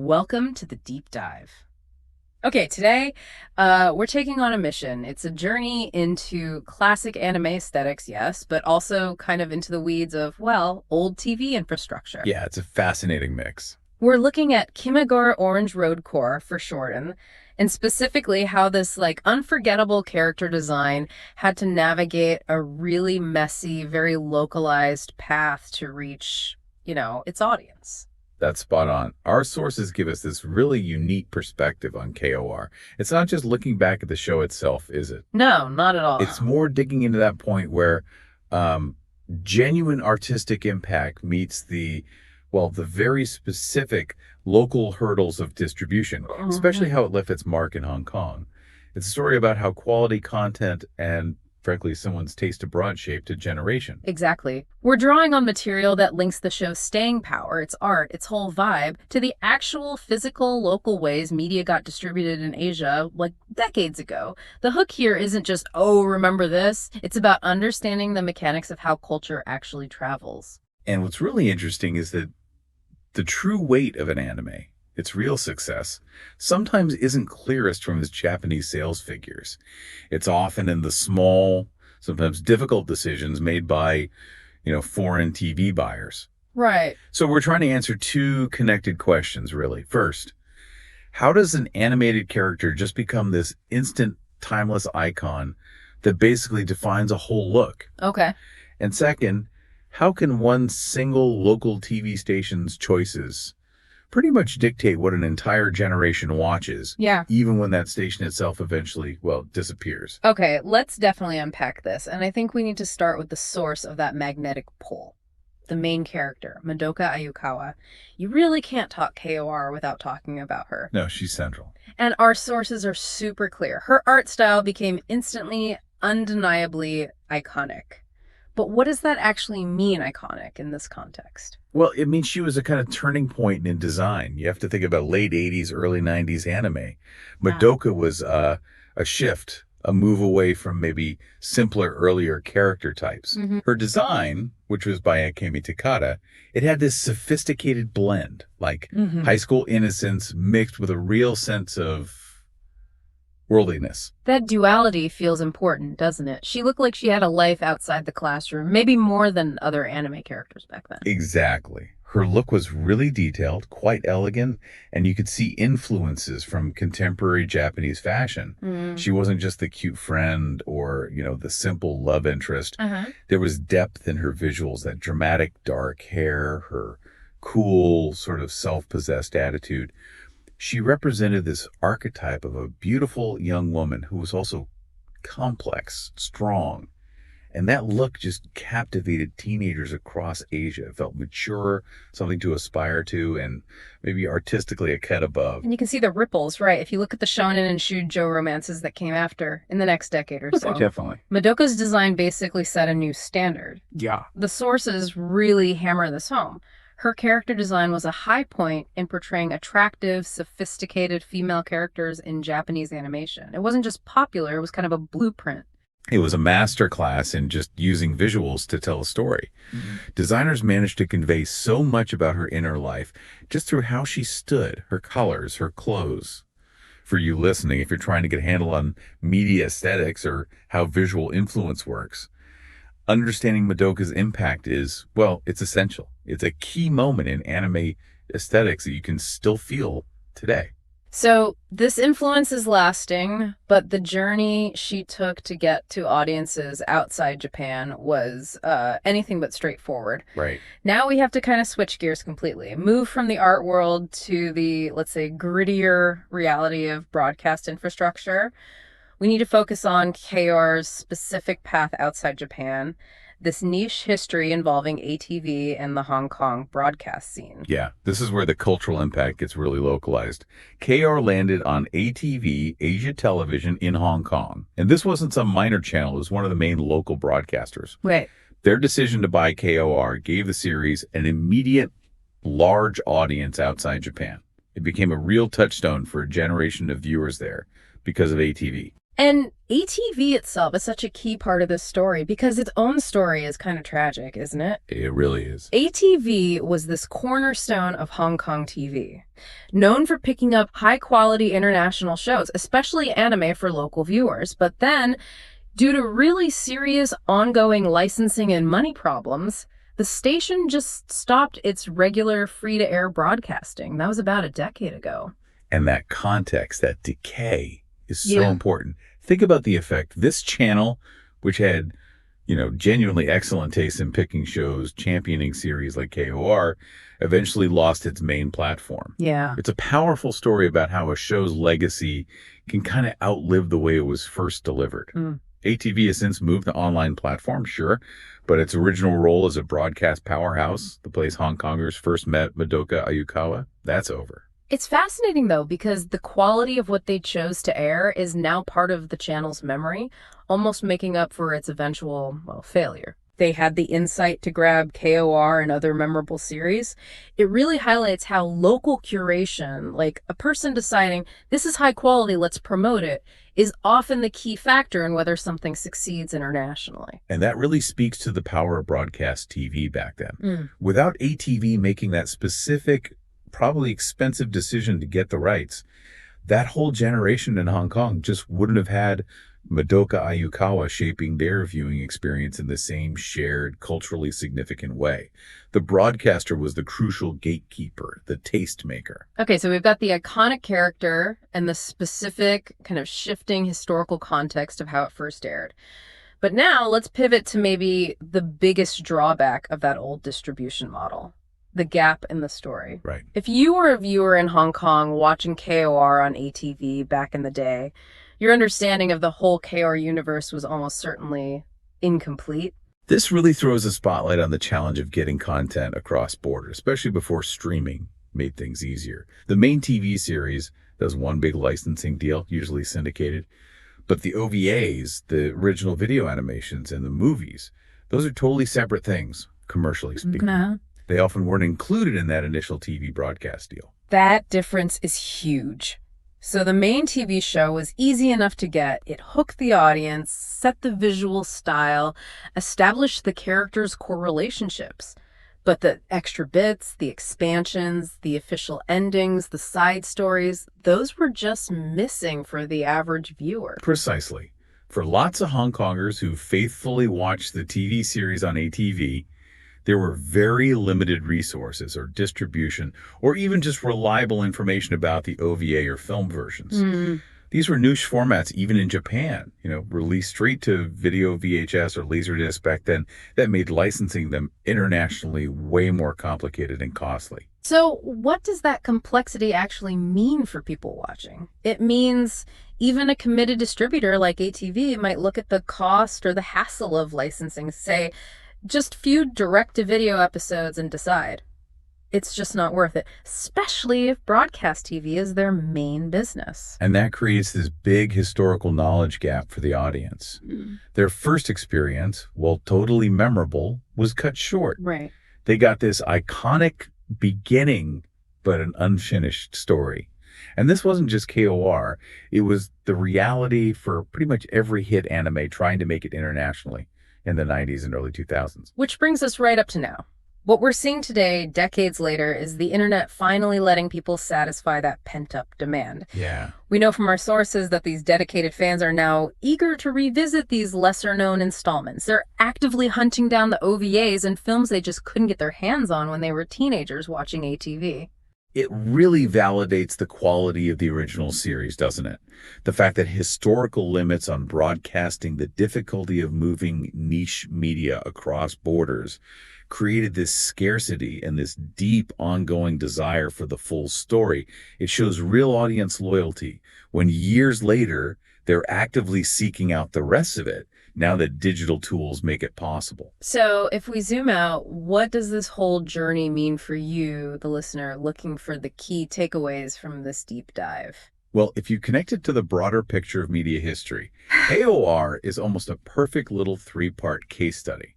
Welcome to the deep dive. Okay, today we're taking on a mission. It's a journey into classic anime aesthetics, yes, but also kind of into the weeds of, well, old TV infrastructure. Yeah, it's a fascinating mix. We're looking at Kimagure Orange Road Core for short, and specifically how this unforgettable character design had to navigate a really messy, very localized path to reach, its audience. That's spot on. Our sources give us this really unique perspective on KOR. It's not just looking back at the show itself, is it? No, not at all. It's more digging into that point where genuine artistic impact meets the very specific local hurdles of distribution, especially how it left its mark in Hong Kong. It's a story about how quality content and, frankly, someone's taste abroad shaped a generation. Exactly. We're drawing on material that links the show's staying power, its art, its whole vibe, to the actual physical, local ways media got distributed in Asia, decades ago. The hook here isn't just, oh, remember this? It's about understanding the mechanics of how culture actually travels. And what's really interesting is that the true weight of an anime, its real success, sometimes isn't clearest from its Japanese sales figures. It's often in the small, sometimes difficult decisions made by, foreign TV buyers. Right. So we're trying to answer two connected questions, really. First, how does an animated character just become this instant, timeless icon that basically defines a whole look? Okay. And second, how can one single local TV station's choices pretty much dictate what an entire generation watches, even when that station itself eventually, disappears? Okay, let's definitely unpack this. And I think we need to start with the source of that magnetic pull. The main character, Madoka Ayukawa. You really can't talk KOR without talking about her. No, she's central. And our sources are super clear. Her art style became instantly, undeniably iconic. But what does that actually mean, iconic, in this context? Well, it means she was a kind of turning point in design. You have to think about late 80s, early 90s anime. Madoka was a shift, a move away from maybe simpler, earlier character types. Her design, which was by Akemi Takada, it had this sophisticated blend, high school innocence mixed with a real sense of worldliness. That duality feels important, doesn't it? She looked like she had a life outside the classroom, maybe more than other anime characters back then. Exactly. Her look was really detailed, quite elegant, and you could see influences from contemporary Japanese fashion. She wasn't just the cute friend or, the simple love interest. There was depth in her visuals, that dramatic dark hair, her cool, sort of self-possessed attitude. She represented this archetype of a beautiful young woman who was also complex, strong. And that look just captivated teenagers across Asia. It felt mature, something to aspire to, and maybe artistically a cut above. And you can see the ripples, right? If you look at the shonen and shoujo romances that came after in the next decade or so. Definitely. Madoka's design basically set a new standard. Yeah. The sources really hammer this home. Her character design was a high point in portraying attractive, sophisticated female characters in Japanese animation. It wasn't just popular, it was kind of a blueprint. It was a masterclass in just using visuals to tell a story. Designers managed to convey so much about her inner life just through how she stood, her colors, her clothes. For you listening, if you're trying to get a handle on media aesthetics or how visual influence works, understanding Madoka's impact is, it's essential. It's a key moment in anime aesthetics that you can still feel today. So this influence is lasting, but the journey she took to get to audiences outside Japan was anything but straightforward. Right. Now we have to kind of switch gears completely, move from the art world to the, let's say, grittier reality of broadcast infrastructure. We need to focus on KR's specific path outside Japan, this niche history involving ATV and the Hong Kong broadcast scene. Yeah, this is where the cultural impact gets really localized. KR landed on ATV, Asia Television, in Hong Kong. And this wasn't some minor channel, it was one of the main local broadcasters. Right. Their decision to buy KOR gave the series an immediate, large audience outside Japan. It became a real touchstone for a generation of viewers there because of ATV. And ATV itself is such a key part of this story because its own story is kind of tragic, isn't it? It really is. ATV was this cornerstone of Hong Kong TV, known for picking up high-quality international shows, especially anime for local viewers. But then, due to really serious ongoing licensing and money problems, the station just stopped its regular free-to-air broadcasting. That was about a decade ago. And that context, that decay, is so Yeah. important. Think about the effect. This channel, which had, genuinely excellent taste in picking shows, championing series like KOR, eventually lost its main platform. Yeah. It's a powerful story about how a show's legacy can kind of outlive the way it was first delivered. ATV has since moved to online platforms, sure, but its original role as a broadcast powerhouse, the place Hong Kongers first met Madoka Ayukawa, that's over. It's fascinating, though, because the quality of what they chose to air is now part of the channel's memory, almost making up for its eventual, failure. They had the insight to grab KOR and other memorable series. It really highlights how local curation, like a person deciding, this is high quality, let's promote it, is often the key factor in whether something succeeds internationally. And that really speaks to the power of broadcast TV back then. Without ATV making that specific, probably expensive decision to get the rights, that whole generation in Hong Kong just wouldn't have had Madoka Ayukawa shaping their viewing experience in the same shared, culturally significant way. The broadcaster was the crucial gatekeeper, the tastemaker. Okay, so we've got the iconic character and the specific kind of shifting historical context of how it first aired. But now let's pivot to maybe the biggest drawback of that old distribution model. The gap in the story. Right. If you were a viewer in Hong Kong watching KOR on ATV back in the day, your understanding of the whole KOR universe was almost certainly incomplete. This really throws a spotlight on the challenge of getting content across borders, especially before streaming made things easier. The main TV series does one big licensing deal, usually syndicated, but the OVAs, the original video animations, and the movies, those are totally separate things, commercially speaking. They often weren't included in that initial TV broadcast deal. That difference is huge. So the main TV show was easy enough to get. It hooked the audience, set the visual style, established the characters' core relationships. But the extra bits, the expansions, the official endings, the side stories, those were just missing for the average viewer. Precisely. For lots of Hong Kongers who faithfully watched the TV series on ATV, there were very limited resources or distribution or even just reliable information about the OVA or film versions. These were niche formats even in Japan, released straight to video VHS or Laserdisc back then. That made licensing them internationally way more complicated and costly. So what does that complexity actually mean for people watching? It means even a committed distributor like ATV might look at the cost or the hassle of licensing, say, just few direct-to-video episodes and decide. It's just not worth it, especially if broadcast TV is their main business. And that creates this big historical knowledge gap for the audience. Their first experience, while totally memorable, was cut short. Right. They got this iconic beginning, but an unfinished story. And this wasn't just KOR. It was the reality for pretty much every hit anime trying to make it internationally in the 90s and early 2000s. Which brings us right up to now. What we're seeing today, decades later, is the internet finally letting people satisfy that pent-up demand. Yeah. We know from our sources that these dedicated fans are now eager to revisit these lesser-known installments. They're actively hunting down the OVAs and films they just couldn't get their hands on when they were teenagers watching ATV. It really validates the quality of the original series, doesn't it? The fact that historical limits on broadcasting, the difficulty of moving niche media across borders, created this scarcity and this deep ongoing desire for the full story. It shows real audience loyalty when years later, they're actively seeking out the rest of it now that digital tools make it possible. So if we zoom out, what does this whole journey mean for you, the listener, looking for the key takeaways from this deep dive? Well, if you connect it to the broader picture of media history, AOR is almost a perfect little three-part case study.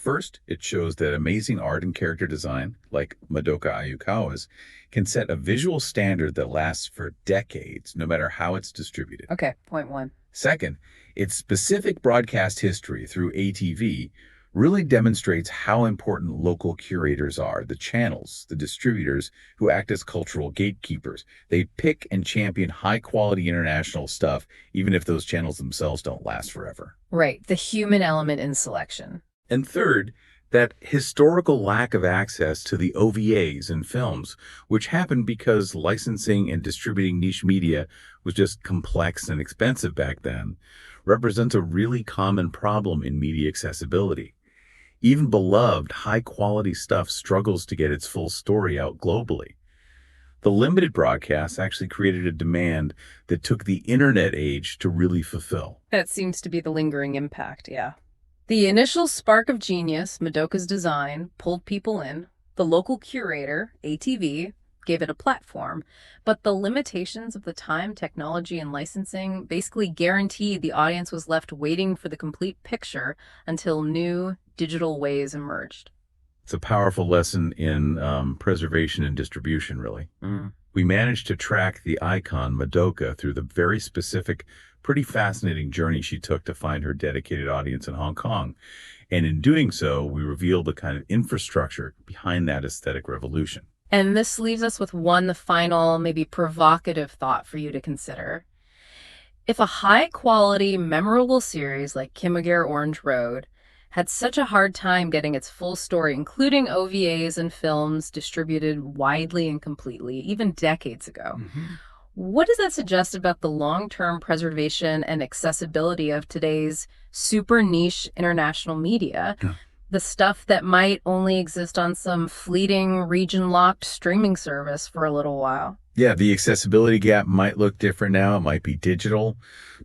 First, it shows that amazing art and character design, like Madoka Ayukawa's, can set a visual standard that lasts for decades, no matter how it's distributed. Okay, point one. Second, its specific broadcast history through ATV really demonstrates how important local curators are, the channels, the distributors who act as cultural gatekeepers. They pick and champion high-quality international stuff, even if those channels themselves don't last forever. Right, the human element in selection. And third, that historical lack of access to the OVAs and films, which happened because licensing and distributing niche media was just complex and expensive back then, represents a really common problem in media accessibility. Even beloved, high-quality stuff struggles to get its full story out globally. The limited broadcasts actually created a demand that took the internet age to really fulfill. That seems to be the lingering impact, yeah. The initial spark of genius, Madoka's design, pulled people in. The local curator, ATV, gave it a platform. But the limitations of the time, technology, and licensing basically guaranteed the audience was left waiting for the complete picture until new digital ways emerged. It's a powerful lesson in preservation and distribution, really. We managed to track the icon Madoka through the very specific, pretty fascinating journey she took to find her dedicated audience in Hong Kong. And in doing so, we revealed the kind of infrastructure behind that aesthetic revolution. And this leaves us with one final, maybe provocative thought for you to consider. If a high-quality, memorable series like Kimagure Orange Road had such a hard time getting its full story, including OVAs and films distributed widely and completely, even decades ago, what does that suggest about the long-term preservation and accessibility of today's super niche international media? The stuff that might only exist on some fleeting region-locked streaming service for a little while. Yeah, the accessibility gap might look different now. It might be digital,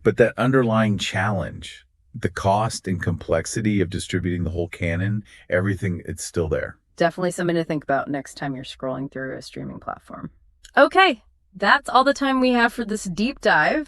but that underlying challenge, the cost and complexity of distributing the whole canon, everything, it's still there. Definitely something to think about next time you're scrolling through a streaming platform. Okay, that's all the time we have for this deep dive.